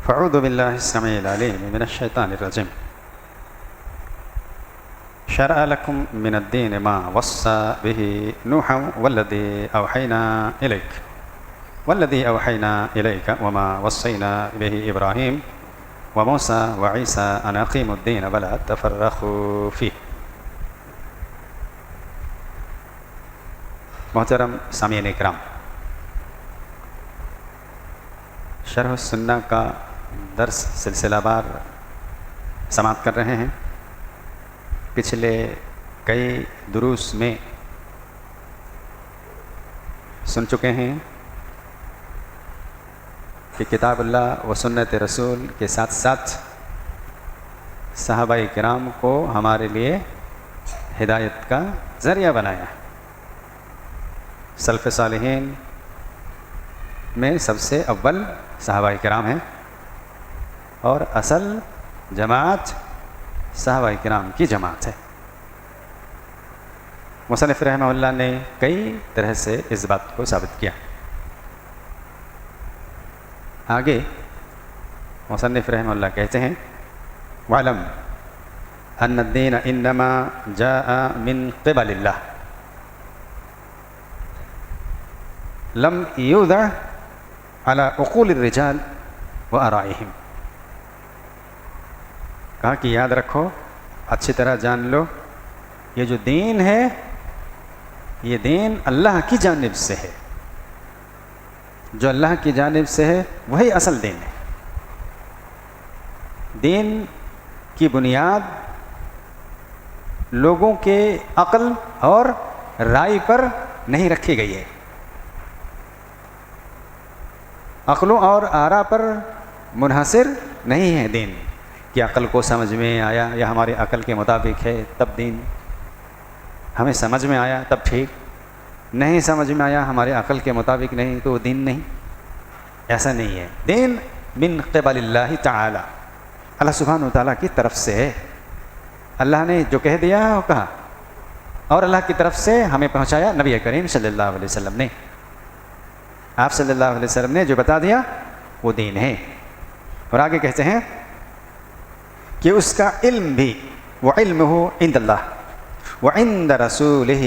فاعوذ بالله السميع العليم من الشيطان الرجيم. شرع لكم من الدين ما وصى به نوحا والذي أوحينا إليك وما وصينا به إبراهيم وموسى وعيسى أن أقيموا الدين ولا تفرقوا فيه. محترم سامعین اکرام، شرح السنہ کا درس سلسلہ بار سماعت کر رہے ہیں۔ پچھلے کئی دروس میں سن چکے ہیں کہ کتاب اللہ و سنت رسول کے ساتھ ساتھ صحابہ کرام کو ہمارے لیے ہدایت کا ذریعہ بنایا ہے۔ سلف صالحین میں سب سے اول صحابہ کرام ہیں اور اصل جماعت صحابہ کرام کی جماعت ہے۔ مصنف رحمہ اللہ نے کئی طرح سے اس بات کو ثابت کیا۔ آگے مصنف رحمہ اللہ کہتے ہیں وَعْلَمْ أَنَّ الدِّينَ إِنَّمَا جَاءَ مِنْ قِبَلِ اللَّهِ لم يوضع على عقول الرجال وآرائهم۔ کہا کہ یاد رکھو، اچھی طرح جان لو، یہ جو دین ہے یہ دین اللہ کی جانب سے ہے۔ جو اللہ کی جانب سے ہے وہی اصل دین ہے۔ دین کی بنیاد لوگوں کے عقل اور رائے پر نہیں رکھی گئی ہے۔ عقلوں اور آراء پر منحصر نہیں ہے دین، کہ عقل کو سمجھ میں آیا یا ہمارے عقل کے مطابق ہے تب دین، ہمیں سمجھ میں آیا تب ٹھیک، نہیں سمجھ میں آیا ہمارے عقل کے مطابق نہیں تو وہ دین نہیں۔ ایسا نہیں ہے۔ دین من قبل اللہ تعالی، اللہ سبحانہ وتعالیٰ کی طرف سے ہے۔ اللہ نے جو کہہ دیا وہ کہا، اور اللہ کی طرف سے ہمیں پہنچایا نبی کریم صلی اللہ علیہ وسلم نے۔ آپ صلی اللہ علیہ وسلم نے جو بتا دیا وہ دین ہے۔ اور آگے کہتے ہیں کہ اس کا علم بھی وَعِلْمُهُ عِنْدَ اللَّهِ وَعِنْدَ رَسُولِهِ،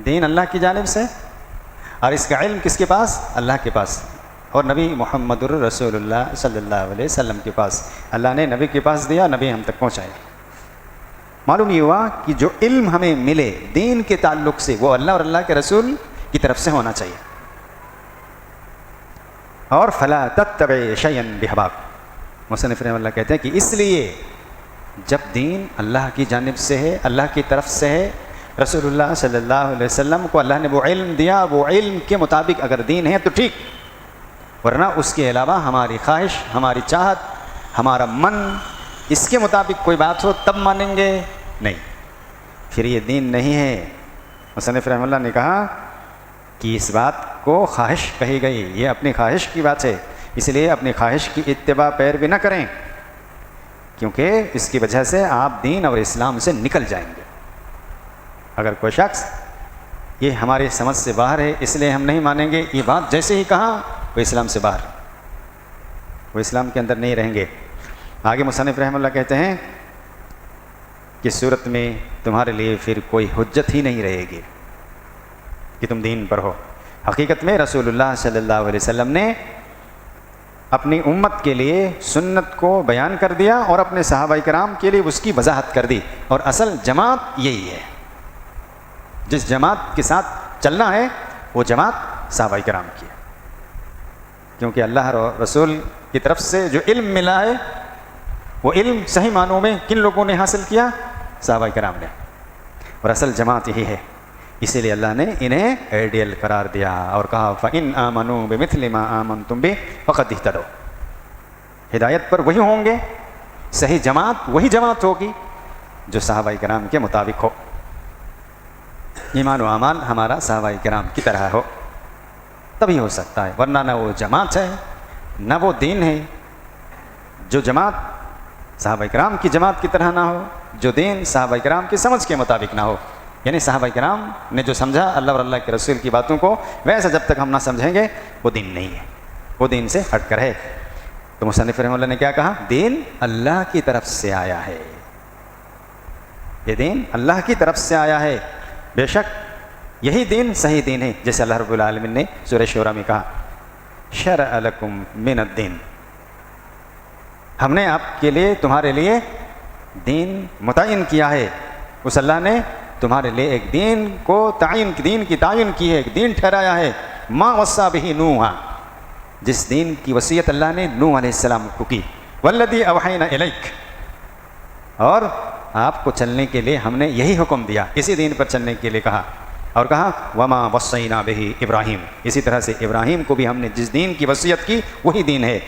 دین اللہ کی جانب سے اور اس کا علم کس کے پاس؟ اللہ کے پاس، اور نبی محمد الرسول اللہ صلی اللہ علیہ وسلم کے پاس۔ اللہ نے نبی کے پاس دیا، نبی ہم تک پہنچائے۔ معلوم یہ ہوا کہ جو علم ہمیں ملے دین کے تعلق سے وہ اللہ اور اللہ کے رسول کی طرف سے ہونا چاہیے۔ اور فلا تتبع شیئا بہواک، مصنف رحمہ اللہ کہتے ہیں کہ اس لیے جب دین اللہ کی جانب سے ہے، اللہ کی طرف سے ہے، رسول اللہ صلی اللہ علیہ وسلم کو اللہ نے وہ علم دیا، وہ علم کے مطابق اگر دین ہے تو ٹھیک، ورنہ اس کے علاوہ ہماری خواہش، ہماری چاہت، ہمارا من، اس کے مطابق کوئی بات ہو تب مانیں گے نہیں، پھر یہ دین نہیں ہے۔ مصنف رحمہ اللہ نے کہا کہ اس بات کو خواہش کہی گئی، یہ اپنی خواہش کی بات ہے، اس لیے اپنی خواہش کی اتباع پیروی نہ کریں، کیونکہ اس کی وجہ سے آپ دین اور اسلام سے نکل جائیں گے۔ اگر کوئی شخص یہ ہماری سمجھ سے باہر ہے اس لیے ہم نہیں مانیں گے، یہ بات جیسے ہی کہا وہ اسلام سے باہر، وہ اسلام کے اندر نہیں رہیں گے۔ آگے مصنف رحمہ اللہ کہتے ہیں کہ صورت میں تمہارے لیے پھر کوئی حجت ہی نہیں رہے گی کہ تم دین پر ہو۔ حقیقت میں رسول اللہ صلی اللہ علیہ وسلم نے اپنی امت کے لیے سنت کو بیان کر دیا اور اپنے صحابہ کرام کے لیے اس کی وضاحت کر دی، اور اصل جماعت یہی ہے۔ جس جماعت کے ساتھ چلنا ہے وہ جماعت صحابہ کرام کی ہے، کیونکہ اللہ اور رسول کی طرف سے جو علم ملا ہے وہ علم صحیح معنوں میں کن لوگوں نے حاصل کیا؟ صحابہ کرام نے، اور اصل جماعت یہی ہے۔ اسی لیے اللہ نے انہیں آئیڈیل قرار دیا اور کہا فَإِنْ آمَنُوا بِمِثْلِ مَا آمَنْتُمْ بِهِ فَقَدْ اهْتَدَوْا، ہدایت پر وہی ہوں گے، صحیح جماعت وہی جماعت ہوگی جو صحابہ کرام کے مطابق ہو، ایمان و اعمال ہمارا صحابہ کرام کی طرح ہو، تبھی ہو سکتا ہے، ورنہ نہ وہ جماعت ہے نہ وہ دین ہے۔ جو جماعت صحابہ کرام کی جماعت کی طرح نہ ہو، جو دین صحابہ کرام کی سمجھ کے مطابق نہ ہو، یعنی صحابہ کرام نے جو سمجھا اللہ اور اللہ کے رسول کی باتوں کو، ویسا جب تک ہم نہ سمجھیں گے وہ دین نہیں ہے، وہ دین سے ہٹ کر ہے۔ تو مصنف رحمہ اللہ نے کیا کہا؟ دین اللہ کی طرف سے آیا ہے، یہ دین اللہ کی طرف سے آیا ہے، بے شک یہی دین صحیح دین ہے، جیسے اللہ رب العالمین نے سورہ شورى میں کہا شرع لکم من الدین، ہم نے آپ کے لیے تمہارے لیے دین متعین کیا ہے، اس اللہ نے تمہارے لیے ایک دین کو دین کی تعین کی ہے، ایک دین ٹھہرایا ہے، ما وصى به نوح، جس دین کی وصیت اللہ نے نوح علیہ السلام کو کی، والذی اوحینا الیک، اور آپ کو چلنے کے لیے ہم نے یہی حکم دیا، اسی دین پر چلنے کے لیے کہا، اور کہا وما وصینا به ابراہیم، اسی طرح سے ابراہیم کو بھی ہم نے جس دین کی وصیت کی وہی دین ہے،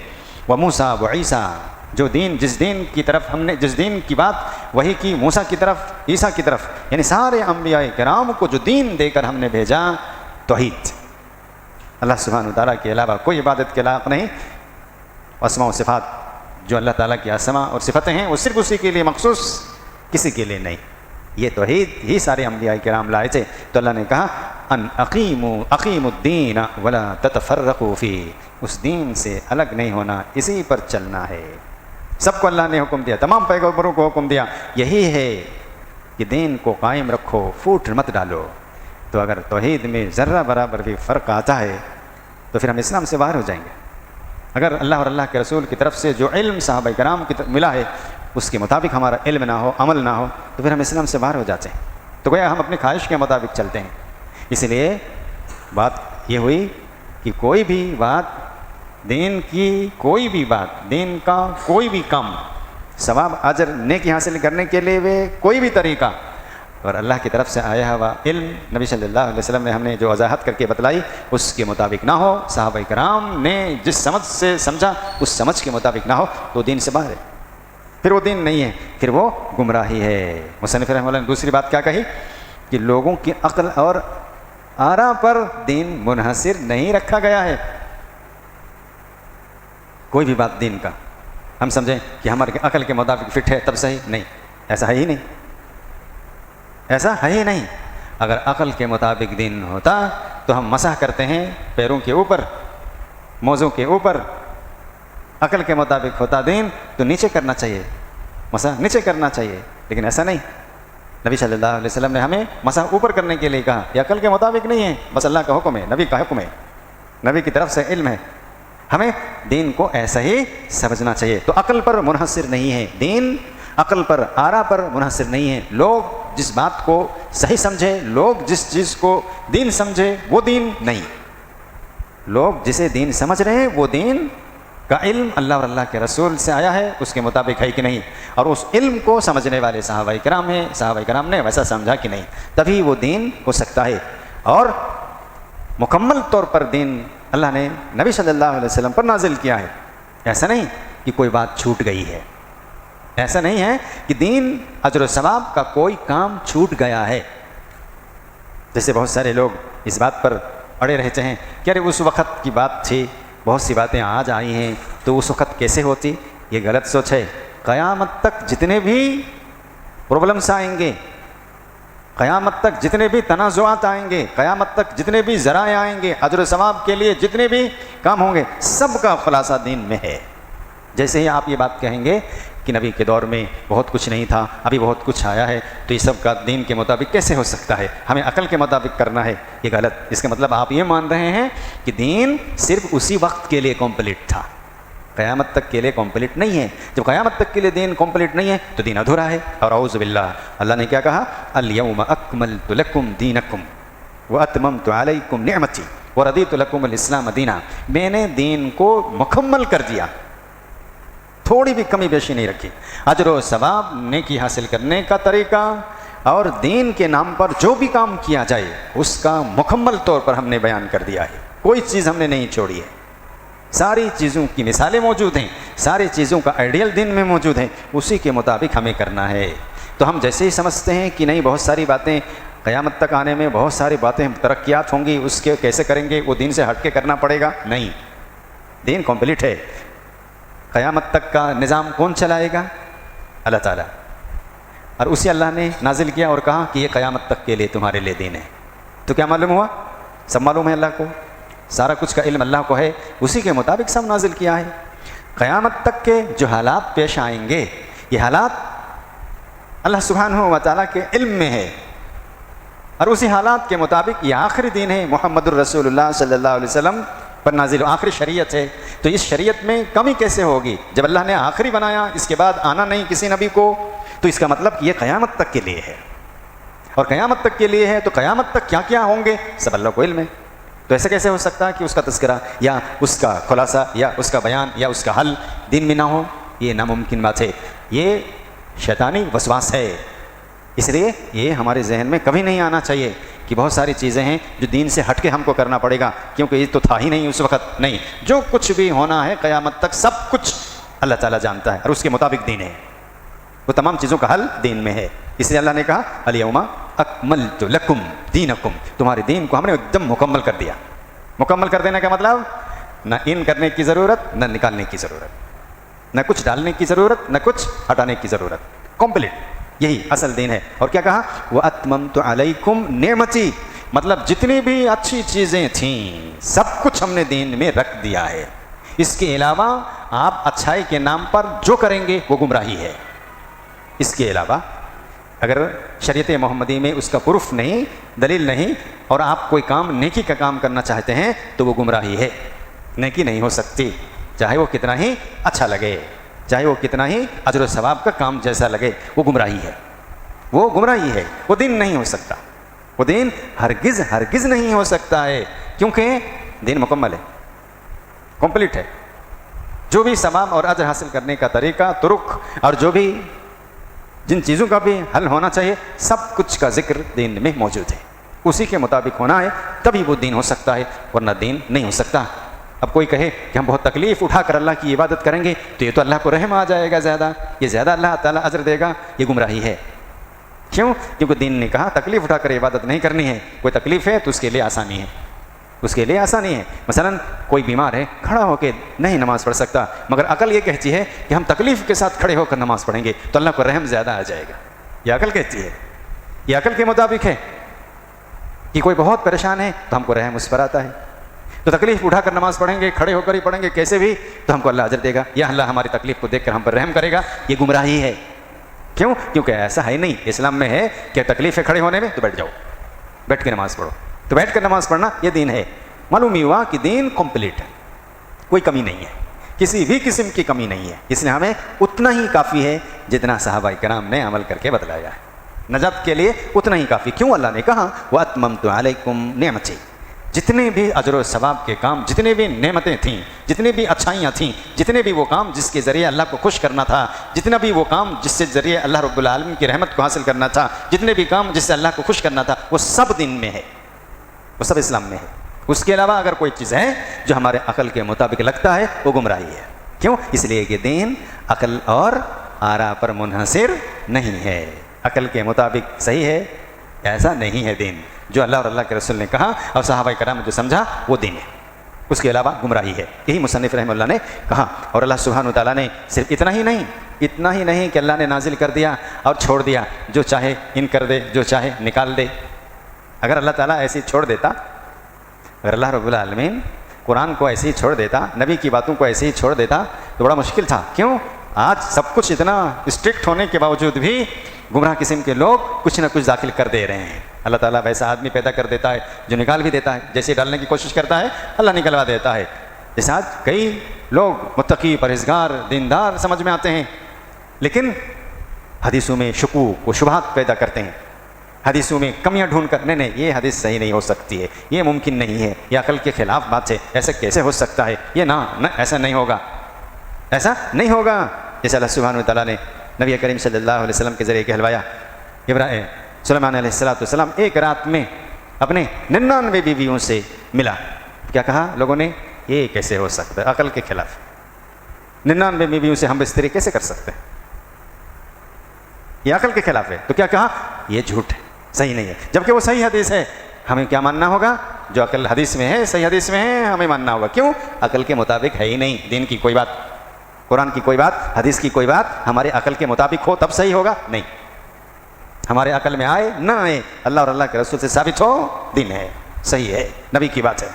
وموسیٰ وعیسیٰ، جو دین جس دین کی طرف ہم نے جس دین کی بات وہی کی موسیٰ کی طرف عیسیٰ کی طرف، یعنی سارے انبیاء کرام کو جو دین دے کر ہم نے بھیجا توحید، اللہ سبحانہ وتعالیٰ کے علاوہ کوئی عبادت کے لائق نہیں، اسماء و صفات جو اللہ تعالیٰ کی اسماء اور صفتیں ہیں وہ صرف اسی کے لیے مخصوص، کسی کے لیے نہیں، یہ توحید ہی سارے انبیاء کرام لائے تھے، تو اللہ نے کہا ان اقیموا الدین ولا تتفرقوا فیہ، اس دین سے الگ نہیں ہونا، اسی پر چلنا ہے، سب کو اللہ نے حکم دیا، تمام پیغمبروں کو حکم دیا، یہی ہے کہ دین کو قائم رکھو، پھوٹ مت ڈالو، تو اگر توحید میں ذرہ برابر بھی فرق آتا ہے تو پھر ہم اسلام سے باہر ہو جائیں گے، اگر اللہ اور اللہ کے رسول کی طرف سے جو علم صحابہ کرام کی ملا ہے اس کے مطابق ہمارا علم نہ ہو، عمل نہ ہو، تو پھر ہم اسلام سے باہر ہو جاتے ہیں، تو گویا ہم اپنی خواہش کے مطابق چلتے ہیں، اس لیے بات یہ ہوئی کہ کوئی بھی بات دین کی، کوئی بھی بات دین کا کوئی بھی کام، ثواب اجر نیکی حاصل کرنے کے لیے کوئی بھی طریقہ، اور اللہ کی طرف سے آیا ہوا علم نبی صلی اللہ علیہ وسلم نے ہم نے جو وضاحت کر کے بتلائی اس کے مطابق نہ ہو، صحابہ کرام نے جس سمجھ سے سمجھا اس سمجھ کے مطابق نہ ہو تو دین سے باہر ہے، پھر وہ دین نہیں ہے، پھر وہ گمراہی ہے۔ مصنف رحمہ اللہ نے دوسری بات کیا کہی کہ لوگوں کی عقل اور آرا پر دین منحصر نہیں رکھا گیا ہے، کوئی بھی بات دین کا ہم سمجھیں کہ ہمارے عقل کے مطابق فٹ ہے تب صحیح، نہیں، ایسا ہے ہی نہیں، ایسا ہے ہی نہیں، اگر عقل کے مطابق دین ہوتا تو ہم مسح کرتے ہیں پیروں کے اوپر، موزوں کے اوپر، عقل کے مطابق ہوتا دین تو نیچے کرنا چاہیے، مسح نیچے کرنا چاہیے، لیکن ایسا نہیں، نبی صلی اللہ علیہ وسلم نے ہمیں مسح اوپر کرنے کے لیے کہا، یہ عقل کے مطابق نہیں ہے، بس اللہ کا حکم ہے، نبی کا حکم ہے، نبی کی طرف سے علم ہے، ہمیں دین کو ایسا ہی سمجھنا چاہیے، تو عقل پر منحصر نہیں ہے دین، عقل پر آرا پر منحصر نہیں ہے، لوگ جس بات کو صحیح سمجھے، لوگ جس چیز کو دین سمجھے وہ دین نہیں، لوگ جسے دین سمجھ رہے ہیں وہ دین کا علم اللہ اور اللہ کے رسول سے آیا ہے، اس کے مطابق ہے کہ نہیں، اور اس علم کو سمجھنے والے صحابہ کرام ہیں، صحابہ کرام نے ویسا سمجھا کہ نہیں، تبھی وہ دین ہو سکتا ہے، اور مکمل طور پر دین اللہ نے نبی صلی اللہ علیہ وسلم پر نازل کیا ہے، ایسا نہیں کہ کوئی بات چھوٹ گئی ہے، ایسا نہیں ہے کہ دین اجر و ثواب کا کوئی کام چھوٹ گیا ہے، جیسے بہت سارے لوگ اس بات پر اڑے رہتے ہیں کہ ارے اس وقت کی بات تھی، بہت سی باتیں آج آئی ہیں تو اس وقت کیسے ہوتی، یہ غلط سوچ ہے، قیامت تک جتنے بھی پرابلمس آئیں گے، قیامت تک جتنے بھی تنازعات آئیں گے، قیامت تک جتنے بھی ذرائع آئیں گے، اجر و ثواب کے لیے جتنے بھی کام ہوں گے، سب کا خلاصہ دین میں ہے۔ جیسے ہی آپ یہ بات کہیں گے کہ نبی کے دور میں بہت کچھ نہیں تھا، ابھی بہت کچھ آیا ہے، تو یہ سب کا دین کے مطابق کیسے ہو سکتا ہے، ہمیں عقل کے مطابق کرنا ہے، یہ غلط، اس کا مطلب آپ یہ مان رہے ہیں کہ دین صرف اسی وقت کے لیے کمپلیٹ تھا، قیامت تک کے لیے کمپلیٹ نہیں ہے، جب قیامت تک کے لیے دین کمپلیٹ نہیں ہے تو دین ادھورا ہے، اور اعوذ باللہ، اللہ نے کیا کہا، الیوم اکملت لکم دینکم واتممت علیکم نعمتی ورضیت لکم الاسلام دینا، میں نے دین کو مکمل کر دیا، تھوڑی بھی کمی بیشی نہیں رکھی، اجر و ثواب نیکی حاصل کرنے کا طریقہ اور دین کے نام پر جو بھی کام کیا جائے اس کا مکمل طور پر ہم نے بیان کر دیا ہے، کوئی چیز ہم نے نہیں چھوڑی ہے، ساری چیزوں کی مثالیں موجود ہیں، ساری چیزوں کا آئیڈیل دین میں موجود ہیں، اسی کے مطابق ہمیں کرنا ہے۔ تو ہم جیسے ہی سمجھتے ہیں کہ نہیں بہت ساری باتیں قیامت تک آنے میں بہت ساری باتیں ترقیات ہوں گی، اس کے کیسے کریں گے، وہ دین سے ہٹ کے کرنا پڑے گا، نہیں، دین کمپلیٹ ہے، قیامت تک کا نظام کون چلائے گا، اللہ تعالیٰ، اور اسی اللہ نے نازل کیا اور کہا کہ یہ قیامت تک کے لیے تمہارے لیے دین ہے، تو کیا معلوم ہوا، سب معلوم ہے اللہ کو، سارا کچھ کا علم اللہ کو ہے، اسی کے مطابق سب نازل کیا ہے۔ قیامت تک کے جو حالات پیش آئیں گے، یہ حالات اللہ سبحانہ و تعالیٰ کے علم میں ہے، اور اسی حالات کے مطابق یہ آخری دین ہے، محمد الرسول اللہ صلی اللہ علیہ وسلم پر نازل آخری شریعت ہے۔ تو اس شریعت میں کمی کیسے ہوگی؟ جب اللہ نے آخری بنایا، اس کے بعد آنا نہیں کسی نبی کو، تو اس کا مطلب کہ یہ قیامت تک کے لیے ہے، اور قیامت تک کے لیے ہے تو قیامت تک کیا کیا ہوں گے سب اللہ کو علم ہے۔ تو ایسا کیسے ہو سکتا ہے کہ اس کا تذکرہ یا اس کا خلاصہ یا اس کا بیان یا اس کا حل دین میں نہ ہو؟ یہ ناممکن بات ہے، یہ شیطانی وسواس ہے۔ اس لیے یہ ہمارے ذہن میں کبھی نہیں آنا چاہیے کہ بہت ساری چیزیں ہیں جو دین سے ہٹ کے ہم کو کرنا پڑے گا، کیونکہ یہ تو تھا ہی نہیں اس وقت۔ نہیں، جو کچھ بھی ہونا ہے قیامت تک سب کچھ اللہ تعالیٰ جانتا ہے، اور اس کے مطابق دین ہے، وہ تمام چیزوں کا حل دین میں ہے۔ اس لیے اللہ نے کہا الیوم اکملت لکم دینکم، تمہارے دین کو ہم نے ایک دم مکمل کر دیا۔ مکمل کر دینے کا مطلب نہ ان کرنے کی ضرورت، نہ نکالنے کی ضرورت، نہ کچھ ڈالنے کی ضرورت، نہ کچھ ہٹانے کی ضرورت، کمپلیٹ، یہی اصل دین ہے۔ اور کیا کہا وَأَتْمَمْتُ عَلَيْكُمْ نِعْمَتِي، مطلب جتنی بھی اچھی چیزیں تھیں سب کچھ ہم نے دین میں رکھ دیا ہے، اس کے علاوہ آپ اچھائی کے نام پر جو کریں گے وہ گمراہی ہے۔ اس کے علاوہ اگر شریعت محمدی میں اس کا پروف نہیں، دلیل نہیں، اور آپ کوئی کام نیکی کا کام کرنا چاہتے ہیں تو وہ گمراہی ہے، نیکی نہیں ہو سکتی، چاہے وہ کتنا ہی اچھا لگے، چاہے وہ کتنا ہی اجر و ثواب کا کام جیسا لگے، وہ گمراہی ہے، وہ گمراہی ہے، وہ دین نہیں ہو سکتا، وہ دین ہرگز ہرگز نہیں ہو سکتا ہے، کیونکہ دین مکمل ہے، کمپلیٹ ہے۔ جو بھی ثواب اور اجر حاصل کرنے کا طریقہ، طرق، اور جو بھی جن چیزوں کا بھی حل ہونا چاہیے سب کچھ کا ذکر دین میں موجود ہے، اسی کے مطابق ہونا ہے، تبھی وہ دین ہو سکتا ہے، ورنہ دین نہیں ہو سکتا۔ اب کوئی کہے کہ ہم بہت تکلیف اٹھا کر اللہ کی عبادت کریں گے تو یہ تو اللہ کو رحم آ جائے گا، زیادہ یہ زیادہ اللہ تعالیٰ اجر دے گا، یہ گمراہی ہے۔ کیوں؟ کیونکہ دین نے کہا تکلیف اٹھا کر عبادت نہیں کرنی ہے، کوئی تکلیف ہے تو اس کے لیے آسانی ہے، اس کے لیے آسانی ہے۔ مثلا کوئی بیمار ہے، کھڑا ہو کے نہیں نماز پڑھ سکتا، مگر عقل یہ کہتی ہے کہ ہم تکلیف کے ساتھ کھڑے ہو کر نماز پڑھیں گے تو اللہ کو رحم زیادہ آ جائے گا، یہ عقل کہتی ہے، یہ عقل کے مطابق ہے کہ کوئی بہت پریشان ہے تو ہم کو رحم اس پر آتا ہے، تو تکلیف اٹھا کر نماز پڑھیں گے، کھڑے ہو کر ہی پڑھیں گے کیسے بھی، تو ہم کو اللہ اجر دے گا، یا اللہ ہماری تکلیف کو دیکھ کر ہم پر رحم کرے گا، یہ گمراہی ہے۔ کیوں؟ کیونکہ ایسا ہے نہیں، اسلام میں ہے کہ تکلیف ہے کھڑے ہونے میں تو بیٹھ جاؤ، بیٹھ کے نماز پڑھو، تو بیٹھ کر نماز پڑھنا یہ دین ہے۔ معلوم ہوا کہ دین کمپلیٹ ہے، کوئی کمی نہیں ہے، کسی بھی قسم کی کمی نہیں ہے، اس لیے ہمیں اتنا ہی کافی ہے جتنا صحابہ کرام نے عمل کر کے بتلایا ہے، نجات کے لیے اتنا ہی کافی۔ کیوں؟ اللہ نے کہا وَأَتْمَمْتُ عَلَيْكُمْ نِعْمَتِي، جتنے بھی اجر و ثواب کے کام، جتنے بھی نعمتیں تھیں، جتنے بھی اچھائیاں تھیں، جتنے بھی وہ کام جس کے ذریعے اللہ کو خوش کرنا تھا، جتنا بھی وہ کام جس سے ذریعے اللہ رب العالمین کی رحمت کو حاصل کرنا تھا، جتنے بھی کام جس سے اللہ کو خوش کرنا تھا، وہ سب دین میں ہے، وہ سب اسلام میں ہے۔ اس کے علاوہ اگر کوئی چیز ہے جو ہمارے عقل کے مطابق لگتا ہے وہ گمراہی ہے۔ کیوں؟ اس لیے کہ دین عقل اور آرا پر منحصر نہیں ہے، عقل کے مطابق صحیح ہے ایسا نہیں ہے دین، جو اللہ اور اللہ کے رسول نے کہا اور صحابہ کرام نے جو سمجھا وہ دین ہے، اس کے علاوہ گمراہی ہے۔ یہی مصنف رحمہ اللہ نے کہا، اور اللہ سبحانہ وتعالیٰ نے صرف اتنا ہی نہیں کہ اللہ نے نازل کر دیا اور چھوڑ دیا، جو چاہے ان کر دے، جو چاہے نکال دے۔ اگر اللہ تعالیٰ ایسے ہی چھوڑ دیتا، اگر اللہ رب العالمین قرآن کو ایسے ہی چھوڑ دیتا، نبی کی باتوں کو ایسے ہی چھوڑ دیتا تو بڑا مشکل تھا۔ کیوں؟ آج سب کچھ اتنا اسٹرکٹ ہونے کے باوجود بھی گمراہ قسم کے لوگ کچھ نہ کچھ داخل کر دے رہے ہیں۔ اللہ تعالیٰ ویسا آدمی پیدا کر دیتا ہے جو نکال بھی دیتا ہے، جیسے ڈالنے کی کوشش کرتا ہے اللہ نکلوا دیتا ہے۔ جیسے آج کئی لوگ متقی، پرہیزگار، دیندار سمجھ میں آتے ہیں، لیکن حدیثوں میں شکوک و شبہات پیدا کرتے ہیں، حدیثوں میں کمیاں ڈھونڈ کر نہیں یہ حدیث صحیح نہیں ہو سکتی ہے، یہ ممکن نہیں ہے، یہ عقل کے خلاف بات ہے، ایسا کیسے ہو سکتا ہے، یہ نہ ایسا نہیں ہوگا، ایسا نہیں ہوگا۔ جیسے اللہ سبحانہ وتعالیٰ نے نبی کریم صلی اللہ علیہ وسلم کے ذریعے کہلوایا، سلیمان علیہ السلام ایک رات میں اپنے 99 بیویوں سے ملا، کیا کہا لوگوں نے؟ یہ کیسے ہو سکتا ہے، عقل کے خلاف، 99 بیویوں سے ہم بستری کیسے کر سکتے ہیں، یہ عقل کے خلاف ہے۔ تو کیا کہا؟ یہ جھوٹ ہے، صحیح نہیں ہے، جبکہ وہ صحیح حدیث ہے۔ ہمیں کیا ماننا ہوگا؟ جو عقل حدیث میں ہے، صحیح حدیث میں ہے، ہمیں ماننا ہوگا۔ کیوں؟ عقل کے مطابق ہے ہی نہیں، دین کی کوئی بات، قرآن کی کوئی بات، حدیث کی کوئی بات ہمارے عقل کے مطابق ہو تب صحیح ہوگا، نہیں، ہمارے عقل میں آئے نہ آئے، اللہ اور اللہ کے رسول سے ثابت ہو، دین ہے، صحیح ہے، نبی کی بات ہے۔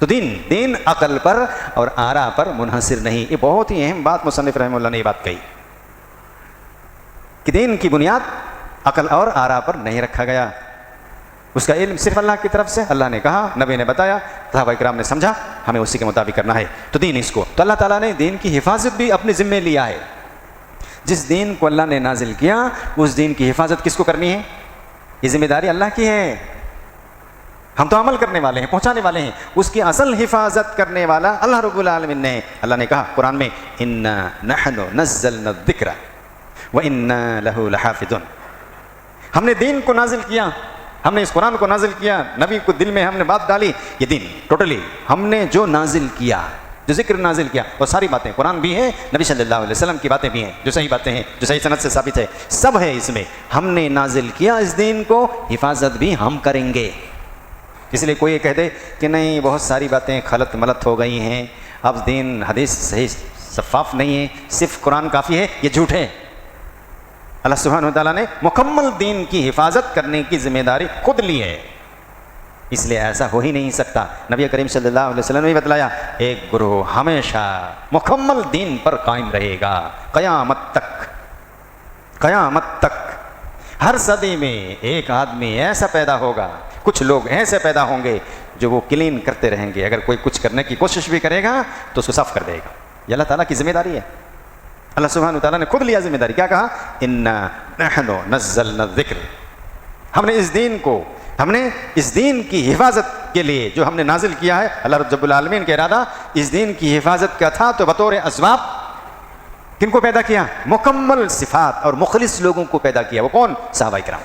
تو دین عقل پر اور آرا پر منحصر نہیں. یہ بہت ہی اہم بات مصنف رحمہ اللہ نے یہ بات کہی کہ دین کی بنیاد عقل اور آرا پر نہیں رکھا گیا. اس کا علم صرف اللہ کی طرف سے، اللہ نے کہا، نبی نے بتایا، صحابہ کرام نے سمجھا، ہمیں اسی کے مطابق کرنا ہے. تو دین اس کو، تو اللہ تعالیٰ نے دین کی حفاظت بھی اپنے ذمے لیا ہے. جس دین کو اللہ نے نازل کیا اس دین کی حفاظت کس کو کرنی ہے؟ یہ ذمہ داری اللہ کی ہے. ہم تو عمل کرنے والے ہیں، پہنچانے والے ہیں. اس کی اصل حفاظت کرنے والا اللہ رب العالمین نے. اللہ نے کہا قرآن میں انا نحن نزلنا الذکر وانا لہ لحافظون. ہم نے دین کو نازل کیا، ہم نے اس قرآن کو نازل کیا، نبی کو دل میں ہم نے بات ڈالی. یہ دین ٹوٹلی ہم نے جو نازل کیا، جو ذکر نازل کیا، وہ ساری باتیں قرآن بھی ہے، نبی صلی اللہ علیہ وسلم کی باتیں بھی ہیں، جو صحیح باتیں ہیں، جو صحیح سند سے ثابت ہے، سب ہے اس میں. ہم نے نازل کیا اس دین کو، حفاظت بھی ہم کریں گے. اس لیے کوئی یہ کہہ دے کہ نہیں بہت ساری باتیں خلط ملط ہو گئی ہیں، اب دین حدیث صحیح شفاف نہیں ہے، صرف قرآن کافی ہے، یہ جھوٹ ہے. اللہ سبحانہ وتعالیٰ نے مکمل دین کی حفاظت کرنے کی ذمہ داری خود لی ہے. اس لیے ایسا ہو ہی نہیں سکتا. نبی کریم صلی اللہ علیہ وسلم نے بتلایا ایک گروہ ہمیشہ مکمل دین پر قائم رہے گا قیامت تک. قیامت تک ہر صدی میں ایک آدمی ایسا پیدا ہوگا، کچھ لوگ ایسے پیدا ہوں گے جو وہ کلین کرتے رہیں گے. اگر کوئی کچھ کرنے کی کوشش بھی کرے گا تو اس کو صاف کر دے گا. یہ اللہ تعالیٰ کی ذمہ داری ہے. اللہ سبحانہ وتعالیٰ نے خود لیا ذمہ داری. کیا کہا؟ انا نحن نزلنا الذکر. ہم نے اس دین کی حفاظت کے لیے جو ہم نے نازل کیا ہے، اللہ رب العالمین کا ارادہ اس دین کی حفاظت کا تھا تو بطور اسباب کن کو پیدا کیا؟ مکمل صفات اور مخلص لوگوں کو پیدا کیا. وہ کون؟ صحابہ کرام.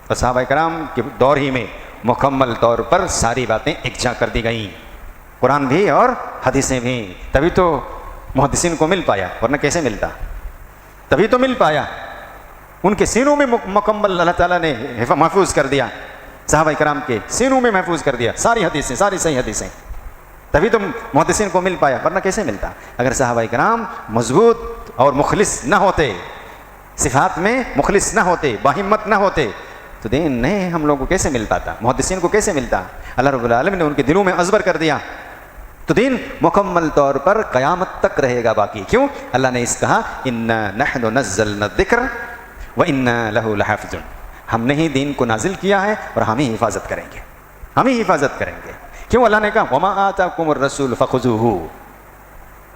اور صحابہ کرام کے دور ہی میں مکمل طور پر ساری باتیں یکجا کر دی گئیں، قرآن بھی اور حدیثیں بھی. تبھی تو محدثین کو مل پایا، ورنہ کیسے ملتا؟ تبھی تو مل پایا. ان کے سینوں میں مکمل اللہ تعالیٰ نے محفوظ کر دیا، صحابہ کرام کے سینوں میں محفوظ کر دیا ساری حدیثیں، ساری صحیح حدیثیں. تبھی تو محدثین کو مل پایا، ورنہ کیسے ملتا؟ اگر صحابہ کرام مضبوط اور مخلص نہ ہوتے، صفات میں مخلص نہ ہوتے، باہمت نہ ہوتے، تو دین نہیں ہم لوگوں کو کیسے مل پاتا؟ محدثین کو کیسے ملتا؟ اللہ رب العالمین نے ان کے دلوں میں ازبر کر دیا. تو دین مکمل طور پر قیامت تک رہے گا باقی. کیوں؟ اللہ نے اس کہا انا نحن نزلنا الذکر وانا لہ لحافظون. ہم نے ہی دین کو نازل کیا ہے اور ہم ہی حفاظت کریں گے، ہم ہی حفاظت کریں گے. کیوں؟ اللہ نے کہا وما آتاکم الرسول فخذوہ.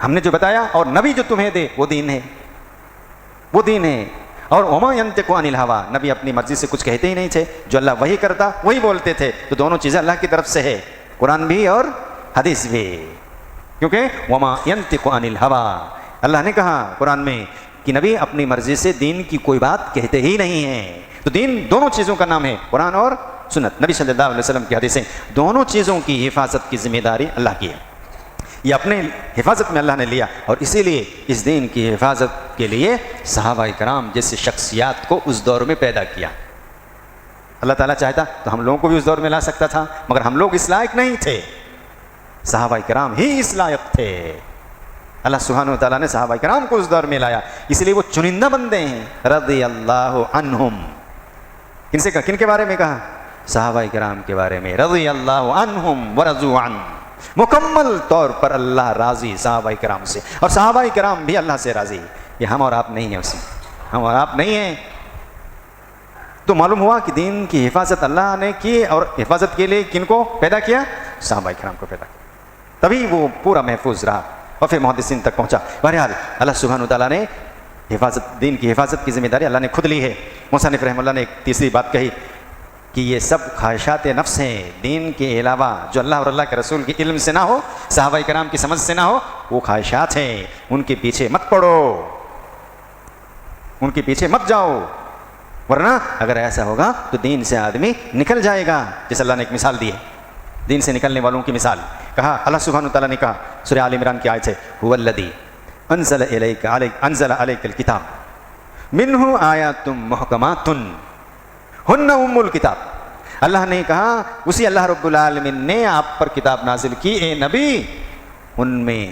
ہم نے جو بتایا اور نبی جو تمہیں دے وہ دین ہے، وہ دین ہے. اور وما ینطق عن الہوی، نبی اپنی مرضی سے کچھ کہتے ہی نہیں تھے، جو اللہ وہی کرتا وہی بولتے تھے. تو دونوں چیزیں اللہ کی طرف سے ہے، قرآن بھی اور حدیث بھی. کیونکہ وما ینطق عن الہوی، اللہ نے کہا قرآن میں کہ نبی اپنی مرضی سے دین کی کوئی بات کہتے ہی نہیں ہیں. تو دین دونوں چیزوں کا نام ہے، قرآن اور سنت، نبی صلی اللہ علیہ وسلم کی حدیثیں. دونوں چیزوں کی حفاظت کی ذمہ داری اللہ کی ہے. یہ اپنے حفاظت میں اللہ نے لیا، اور اسی لیے اس دین کی حفاظت کے لیے صحابہ کرام جیسے شخصیات کو اس دور میں پیدا کیا. اللہ تعالیٰ چاہتا تو ہم لوگوں کو بھی اس دور میں لا سکتا تھا، مگر ہم لوگ اس لائق نہیں تھے. صحابہ کرام ہی اس لائق تھے. اللہ سبحانہ وتعالیٰ نے صحابہ کرام کو اس دور میں لایا، اس لیے وہ چنندہ بندے ہیں. رضی اللہ عنہم، کن سے کہا؟ کن کے بارے میں کہا؟ صحابہ کرام کے بارے میں. رضی اللہ عنہم ورضوا عنہ، مکمل طور پر اللہ راضی صحابہ کرام سے، اور صحابہ کرام بھی اللہ سے راضی. یہ ہم اور آپ نہیں ہیں، اس میں ہم اور آپ نہیں ہیں. تو معلوم ہوا کہ دین کی حفاظت اللہ نے کی، اور حفاظت کے لیے کن کو پیدا کیا؟ صحابہ کرام کو پیدا کیا. تبھی وہ پورا محفوظ رہا اور پھر محدثین تک پہنچا. بہرحال اللہ سبحانہ وتعالیٰ نے حفاظت، دین کی حفاظت کی ذمہ داری اللہ نے خود لی ہے. مصنف رحمہ اللہ نے ایک تیسری بات کہی کہ یہ سب خواہشات نفس ہیں، دین کے علاوہ جو اللہ اور اللہ کے رسول کے علم سے نہ ہو، صحابہ کرام کی سمجھ سے نہ ہو، وہ خواہشات ہیں. ان کے پیچھے مت پڑو، ان کے پیچھے مت جاؤ، ورنہ اگر ایسا ہوگا تو دین سے آدمی نکل جائے گا. جیسے اللہ نے ایک مثال دی ہے دین سے نکلنے والوں کی مثال. کہا اللہ سبحانہ وتعالیٰ نے کہا سورہ آل عمران کی آیت ہے هو الذی انزل علیک الکتاب منہ آیات محکمات ہن ام الکتاب. اللہ نے کہا اسی اللہ رب العالمین نے آپ پر کتاب نازل کی اے نبی، ان میں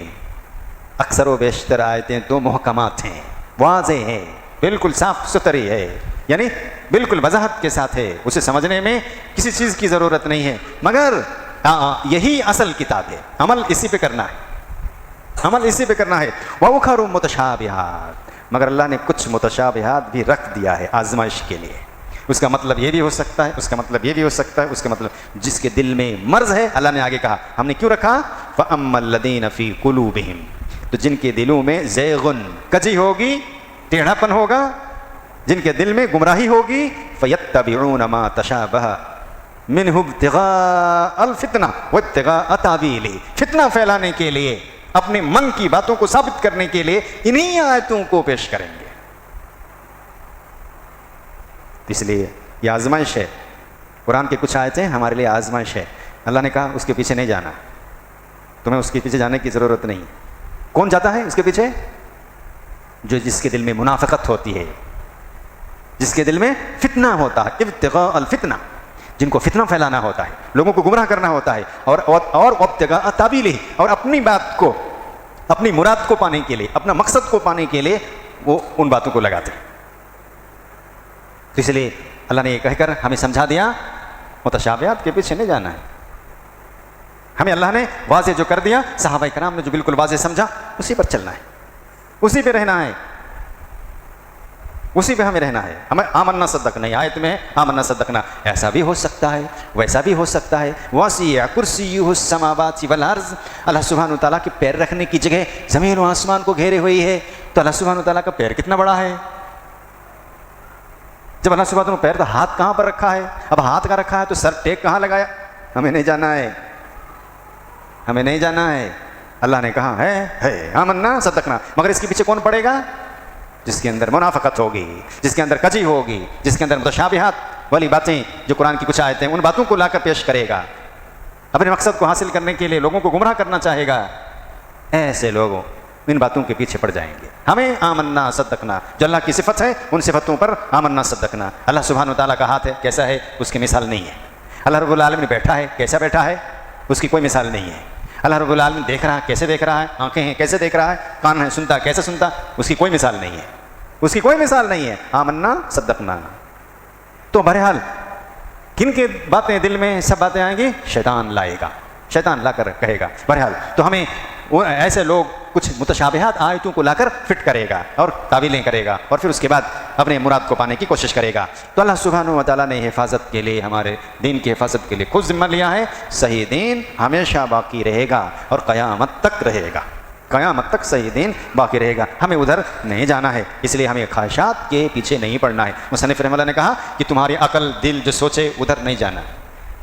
اکثر و بیشتر آیتیں تو محکمات ہیں، واضح ہیں، بالکل صاف ستھری ہے، یعنی بالکل وضاحت کے ساتھ ہے، اسے سمجھنے میں کسی چیز کی ضرورت نہیں ہے. مگر یہی اصل کتاب ہے، عمل اسی پہ کرنا ہے، عمل اسی پہ کرنا ہے۔ وَأُخَرُ مُتَشَابِهَاتٌ، مگر اللہ نے کچھ متشابہات بھی رکھ دیا ہے آزمائش کے لیے۔ اس کا مطلب یہ بھی ہو سکتا ہے، اس کا مطلب یہ بھی ہو سکتا ہے، اس کا مطلب جس کے دل میں مرض ہے، اللہ نے آگے کہا ہم نے کیوں رکھا، فَأَمَّا الَّذِينَ فِي قُلُوبِهِمْ، تو جن کے دلوں میں زیغن، کجی ہوگی، ٹیڑھا پن ہوگا، جن کے دل میں گمراہی ہوگی، فَيَتَّبِعُونَ مَا تَشَابَهَ مِنْهُ ابْتِغَاءَ الْفِتْنَةِ وَابْتِغَاءَ تَأْوِيلِهِ، فتنہ پھیلانے کے لیے، اپنے من کی باتوں کو ثابت کرنے کے لیے انہی آیتوں کو پیش کریں گے۔ اس لیے یہ آزمائش ہے، قرآن کے کچھ آیتیں ہمارے لیے آزمائش ہے۔ اللہ نے کہا اس کے پیچھے نہیں جانا، تمہیں اس کے پیچھے جانے کی ضرورت نہیں۔ کون جاتا ہے اس کے پیچھے؟ جو جس کے دل میں منافقت ہوتی ہے، جس کے دل میں فتنہ ہوتا ہے، ابتغاء الفتنہ، جن کو فتنہ پھیلانا ہوتا ہے، لوگوں کو گمراہ کرنا ہوتا ہے، اور ابتغاء تاویلہ، اور اپنی بات کو، اپنی مراد کو پانے کے لیے، اپنا مقصد کو پانے کے لیے وہ ان باتوں کو لگاتے ہیں۔ تو اس لیے اللہ نے یہ کہہ کر ہمیں سمجھا دیا متشابہات کے پیچھے نہیں جانا ہے۔ ہمیں اللہ نے واضح جو کر دیا، صحابہ کرام نے جو بالکل واضح سمجھا، اسی پر چلنا ہے، اسی پہ رہنا ہے، اسی پہ ہمیں رہنا ہے۔ ہمیں آمنا صدقنا، آیت میں آمنا صدقنا، ایسا بھی ہو سکتا ہے، ویسا بھی ہو سکتا ہے۔ واسع کرسیہ السماوات والارض، اللہ سبحانہ وتعالیٰ کے پیر رکھنے کی جگہ زمین و آسمان کو گھیرے ہوئی ہے، تو اللہ سبحانہ وتعالیٰ کا پیر کتنا بڑا ہے۔ جب اللہ سبحانہ وتعالیٰ پیر، تو ہاتھ کہاں پر رکھا ہے؟ اب ہاتھ کہاں رکھا ہے تو سر ٹیک کہاں لگایا؟ ہمیں نہیں جانا ہے، ہمیں نہیں جانا ہے۔ اللہ نے کہا ہے آمنا صدقنا، مگر اس کے پیچھے کون پڑے گا؟ جس کے اندر منافقت ہوگی، جس کے اندر کجی ہوگی، جس کے اندر متشابہات والی باتیں، جو قرآن کی کچھ آیتیں، ان باتوں کو لا کر پیش کرے گا، اپنے مقصد کو حاصل کرنے کے لیے لوگوں کو گمراہ کرنا چاہے گا، ایسے لوگوں ان باتوں کے پیچھے پڑ جائیں گے۔ ہمیں آمنا صدقنا، جو اللہ کی صفت ہے ان صفتوں پر آمنا صدقنا۔ اللہ سبحانہ وتعالیٰ کا ہاتھ ہے، کیسا ہے اس کی مثال نہیں ہے۔ اللہ رب العالمین بیٹھا ہے، کیسا بیٹھا ہے اس کی کوئی مثال نہیں ہے۔ اللہ رب العالمین دیکھ رہا ہے، کیسے دیکھ رہا ہے، آنکھیں ہیں کیسے دیکھ رہا ہے، کان ہیں سنتا کیسے سنتا، اس کی کوئی مثال نہیں ہے، اس کی کوئی مثال نہیں ہے۔ آمنا صدقنا۔ تو بہرحال کن کے باتیں دل میں سب باتیں آئیں گی؟ شیطان لائے گا، شیطان لا کر کہے گا۔ بہرحال تو ہمیں ایسے لوگ کچھ متشابہات آیتوں کو لا کر فٹ کرے گا اور تعویلیں کرے گا، اور پھر اس کے بعد اپنے مراد کو پانے کی کوشش کرے گا۔ تو اللہ سبحانہ وتعالیٰ نے حفاظت کے لیے، ہمارے دین کی حفاظت کے لیے خود ذمہ لیا ہے۔ صحیح دین ہمیشہ باقی رہے گا اور قیامت تک رہے گا، قیامت تک صحیح دین باقی رہے گا۔ ہمیں ادھر نہیں جانا ہے، اس لیے ہمیں خواہشات کے پیچھے نہیں پڑنا ہے۔ مصنف رحمہ اللہ نے کہا کہ تمہاری عقل دل جو سوچے ادھر نہیں جانا۔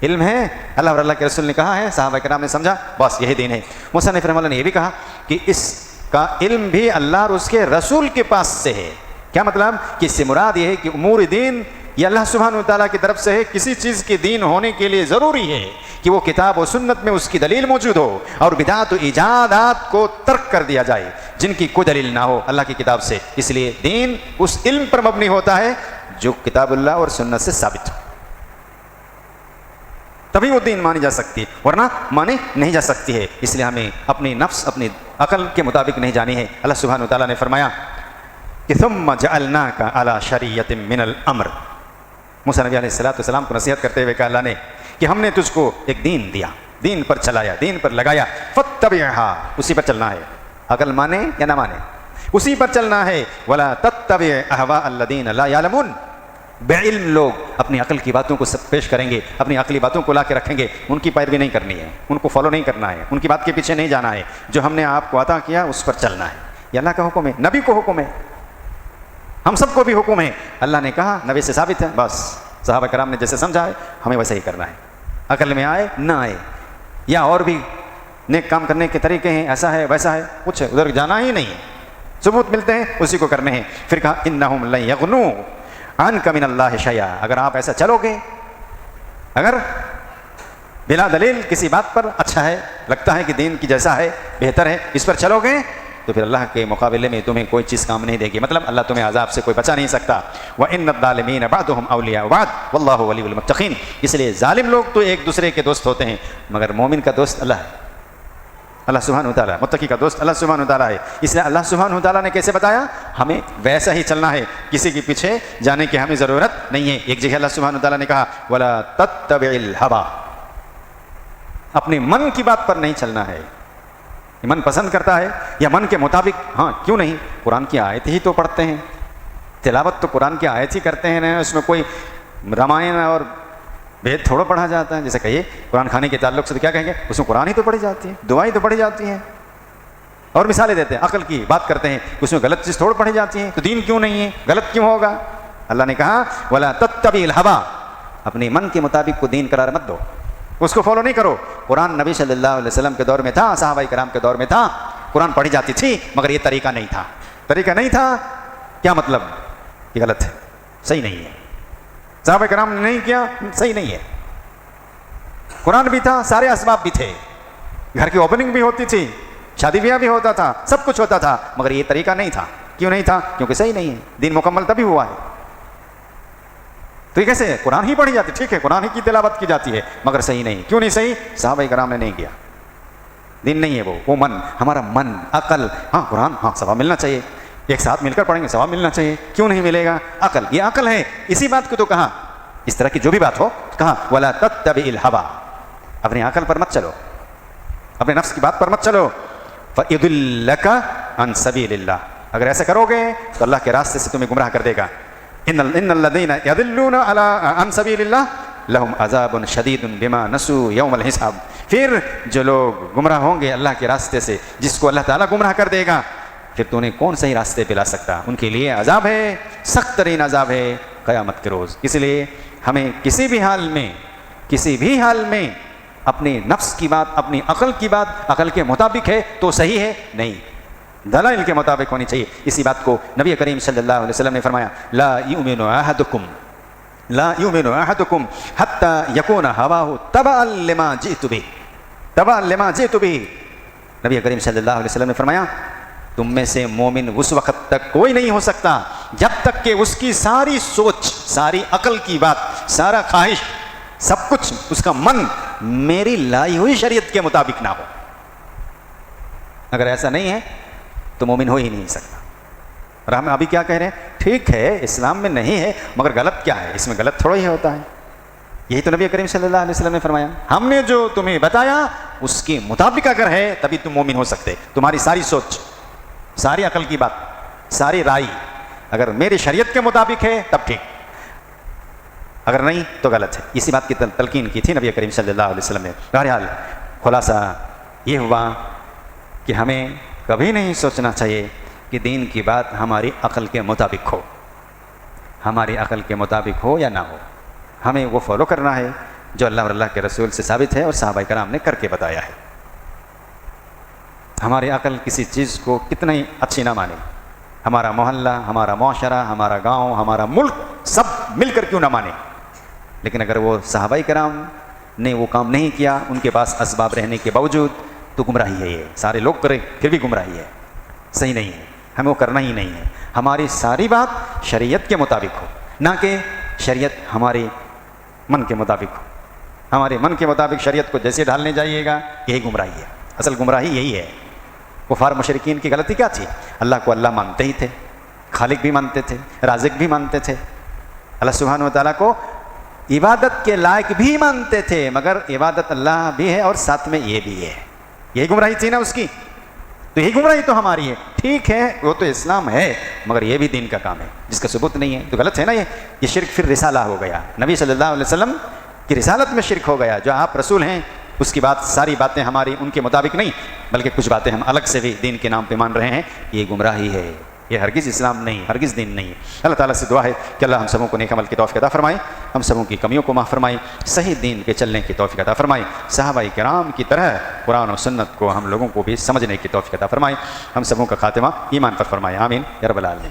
علم ہے، اللہ اور اللہ کے رسول نے کہا ہے، صحابہ کرام نے سمجھا، بس یہی دین ہے۔ مصنف رحمہ اللہ نے یہ بھی کہا کہ اس کا علم بھی اللہ اور اس کے رسول کے پاس سے ہے۔ کیا مطلب؟ کہ اس سے مراد یہ ہے کہ امور دین یہ اللہ سبحانہ وتعالیٰ کی طرف سے ہے۔ کسی چیز کے دین ہونے کے لیے ضروری ہے کہ وہ کتاب و سنت میں اس کی دلیل موجود ہو، اور بدعات و ایجادات کو ترک کر دیا جائے جن کی کوئی دلیل نہ ہو اللہ کی کتاب سے۔ اس لیے دین اس علم پر مبنی ہوتا ہے جو کتاب اللہ اور سنت سے ثابت ہو، تبھی وہ دین مانی جا سکتی ہے، ورنہ مانی نہیں جا سکتی ہے۔ اس لیے ہمیں اپنی نفس، اپنی عقل کے مطابق نہیں جانی ہے۔ اللہ سبحانہ وتعالیٰ نے فرمایا کہ ثم جعلناک علی شریعۃ من الامر، موسیٰ نبی علیہ السلام کو نصیحت کرتے ہوئے کہا اللہ نے کہ ہم نے تجھ کو ایک دین دیا، دین پر چلایا، دین پر لگایا، فاتبعھا، اسی پر چلنا ہے، عقل مانے یا نہ مانے اسی پر چلنا ہے۔ ولا تتبع اہواء الذین لا یعلمون، بے علم لوگ اپنی عقل کی باتوں کو سب پیش کریں گے، اپنی عقلی باتوں کو لا کے رکھیں گے، ان کی پیروی نہیں کرنی ہے، ان کو فالو نہیں کرنا ہے، ان کی بات کے پیچھے نہیں جانا ہے۔ جو ہم نے آپ کو عطا کیا اس پر چلنا ہے، یہ اللہ کا حکم ہے، نبی کو حکم ہے، ہم سب کو بھی حکم ہے۔ اللہ نے کہا، نبی سے ثابت ہے، بس صحابہ کرام نے جیسے سمجھا ہے ہمیں ویسے ہی کرنا ہے، عقل میں آئے نہ آئے، یا اور بھی نیک کام کرنے کے طریقے ہیں، ایسا ہے ویسا ہے، کچھ ادھر جانا ہی نہیں ہے، ثبوت ملتے ہیں اسی کو کرنے ہیں۔ پھر کہا انہم لن یغنوا عنک من اللہ شیئا، اگر آپ ایسا چلو گے، اگر بلا دلیل کسی بات پر اچھا ہے، لگتا ہے کہ دین کی جیسا ہے بہتر ہے، اس پر چلو گے، تو پھر اللہ کے مقابلے میں تمہیں کوئی چیز کام نہیں دے گی، مطلب اللہ تمہیں عذاب سے کوئی بچا نہیں سکتا۔ وَإِنَّ الظَّالِمِينَ بَعْضُهُمْ أَوْلِيَاءُ بَعْضٍ وَاللَّهُ وَلِيُّ الْمُتَّقِينَ، اس لیے ظالم لوگ تو ایک دوسرے کے دوست ہوتے ہیں، مگر مومن کا دوست اللہ ہے، اللہ سبحانہ وتعالیٰ، متقی کا دوست اللہ سبحانہ وتعالیٰ ہے۔ اس لیے اللہ سبحانہ وتعالیٰ نے کیسے بتایا؟ ہمیں ویسا ہی چلنا ہے، کسی کے پیچھے جانے کی ہمیں ضرورت نہیں ہے۔ ایک جگہ اللہ سبحانہ وتعالیٰ نے کہا وَلَا تَتَّبِعِ الْهَوَىٰ، اپنے من کی بات پر نہیں چلنا ہے. من پسند کرتا ہے یا من کے مطابق, ہاں کیوں نہیں, قرآن کی آیت ہی تو پڑھتے ہیں, تلاوت تو قرآن کی آیت ہی کرتے ہیں نا, اس میں کوئی رامائن اور وید تھوڑا پڑھا جاتا ہے. جیسے کہیے قرآن کھانے کے تعلق سے تو کیا کہیں گے, اس میں قرآن ہی تو پڑھی جاتی ہے, دعائیں تو پڑھی جاتی ہیں. اور مثالیں دیتے ہیں, عقل کی بات کرتے ہیں, اس میں غلط چیز تھوڑا پڑھی جاتی ہے, تو دین کیوں نہیں ہے, غلط کیوں ہوگا. اللہ نے کہا وَلَا تَتَّبِعِ الْهَوَىٰ, اپنے من کے مطابق کو دین قرار مت دو, اس کو فالو نہیں کرو. قرآن نبی صلی اللہ علیہ وسلم کے دور میں تھا, صحابہ کرام کے دور میں تھا, قرآن پڑھی جاتی تھی, مگر یہ طریقہ نہیں تھا. طریقہ نہیں تھا کیا مطلب, یہ غلط ہے, صحیح نہیں ہے. صحابہ کرام نے نہیں کیا, صحیح نہیں ہے. قرآن بھی تھا, سارے اسباب بھی تھے, گھر کی اوپننگ بھی ہوتی تھی, شادی بیاہ بھی ہوتا تھا, سب کچھ ہوتا تھا, مگر یہ طریقہ نہیں تھا. کیوں نہیں تھا, کیونکہ صحیح نہیں ہے. دین مکمل تبھی ہوا ہے. تو یہ کیسے ہے, قرآن ہی پڑھی جاتی, ٹھیک ہے قرآن ہی کی تلاوت کی جاتی ہے, مگر صحیح نہیں. کیوں نہیں صحیح, صحابہ کرام نے نہیں کیا. دین نہیں ہے وہ من, ہمارا من, عقل, ہاں قرآن, ہاں ثواب ملنا چاہیے, ایک ساتھ مل کر پڑھیں گے ثواب ملنا چاہیے, کیوں نہیں ملے گا. عقل, یہ عقل ہے, اسی بات کو تو کہا, اس طرح کی جو بھی بات ہو کہا وَلَا تَتَّبِعِ الْهَوَىٰ, اپنی عقل پر مت چلو, اپنے نفس کی بات پر مت چلو. فَيُضِلَّكَ عَنْ سَبِيلِ اللَّهِ, اگر ایسا کرو گے تو اللہ کے راستے سے تمہیں گمراہ کر دے گا. ان الذين يضلون عن سبيل الله لهم عذاب شديد بما نسوا يوم الحساب. پھر جو لوگ گمراہ ہوں گے اللہ کے راستے سے, جس کو اللہ تعالیٰ گمراہ کر دے گا, پھر تو انہیں کون صحیح راستے پہ لا سکتا. ان کے لیے عذاب ہے, سخت ترین عذاب ہے قیامت کے روز. اس لیے ہمیں کسی بھی حال میں اپنے نفس کی بات, اپنی عقل کی بات عقل کے مطابق ہے تو صحیح ہے, نہیں, دلائل کے مطابق ہونی چاہیے. اسی بات کو نبی کریم صلی اللہ علیہ وسلم نے فرمایا لا یؤمن احدکم حتی یکون ہواہ تبعا لما جئت بہ. نبی کریم صلی اللہ علیہ وسلم نے فرمایا تم میں سے مومن اس وقت تک کوئی نہیں ہو سکتا جب تک کہ اس کی ساری سوچ, ساری عقل کی بات, سارا خواہش, سب کچھ اس کا من میری لائی ہوئی شریعت کے مطابق نہ ہو. اگر ایسا نہیں ہے تو مومن ہو ہی نہیں سکتا. اور ہم ابھی کیا کہہ رہے ہیں, ٹھیک ہے اسلام میں نہیں ہے, مگر غلط کیا ہے, اس میں غلط تھوڑا ہی ہوتا ہے. یہی تو نبی کریم صلی اللہ علیہ وسلم نے فرمایا, ہم نے جو تمہیں بتایا اس کے مطابق اگر ہے تبھی تم مومن ہو سکتے. تمہاری ساری سوچ, ساری عقل کی بات, ساری رائے اگر میری شریعت کے مطابق ہے تب ٹھیک, اگر نہیں تو غلط ہے. اسی بات کی تلقین کی تھی نبی کریم صلی اللہ علیہ وسلم نے. بہرحال خلاصہ یہ ہوا کہ ہمیں کبھی نہیں سوچنا چاہیے کہ دین کی بات ہماری عقل کے مطابق ہو, ہماری عقل کے مطابق ہو یا نہ ہو. ہمیں وہ فالو کرنا ہے جو اللہ اور اللہ کے رسول سے ثابت ہے اور صحابہ کرام نے کر کے بتایا ہے. ہماری عقل کسی چیز کو کتنا ہی اچھی نہ مانے, ہمارا محلہ, ہمارا معاشرہ, ہمارا گاؤں, ہمارا ملک سب مل کر کیوں نہ مانے, لیکن اگر وہ صحابہ کرام نے وہ کام نہیں کیا, ان کے پاس اسباب رہنے کے باوجود, تو گمراہی ہے. یہ سارے لوگ کریں پھر بھی گمراہی ہے, صحیح نہیں ہے, ہمیں وہ کرنا ہی نہیں ہے. ہماری ساری بات شریعت کے مطابق ہو, نہ کہ شریعت ہمارے من کے مطابق ہو. ہمارے من کے مطابق شریعت کو جیسے ڈھالنے جائیے گا یہی گمراہی ہے. اصل گمراہی یہی ہے. کفار مشرکین کی غلطی کیا تھی, اللہ کو اللہ مانتے ہی تھے, خالق بھی مانتے تھے, رازق بھی مانتے تھے, اللہ سبحانہ و تعالیٰ کو عبادت کے لائق بھی مانتے تھے, مگر عبادت اللہ بھی ہے اور ساتھ میں یہ بھی ہے. یہی گمراہی تھی نا اس کی, تو یہی گمراہی تو ہماری ہے. ٹھیک ہے وہ تو اسلام ہے, مگر یہ بھی دین کا کام ہے جس کا ثبوت نہیں ہے تو غلط ہے نا. یہ شرک پھر رسالہ ہو گیا, نبی صلی اللہ علیہ وسلم کی رسالت میں شرک ہو گیا. جو آپ رسول ہیں اس کی بات, ساری باتیں ہماری ان کے مطابق نہیں, بلکہ کچھ باتیں ہم الگ سے بھی دین کے نام پہ مان رہے ہیں, یہ گمراہی ہے. یہ ہرگز اسلام نہیں, ہرگز دین نہیں ہے. اللہ تعالیٰ سے دعا ہے کہ اللہ ہم سبوں کو نیک عمل کی توفیق عطا فرمائے, ہم سبوں کی کمیوں کو معاف فرمائے, صحیح دین کے چلنے کی توفیق عطا فرمائے. صحابہ کرام کی طرح قرآن و سنت کو ہم لوگوں کو بھی سمجھنے کی توفیق عطا فرمائے. ہم سبوں کا خاتمہ ایمان پر فرمائے, آمین یا رب العالمین.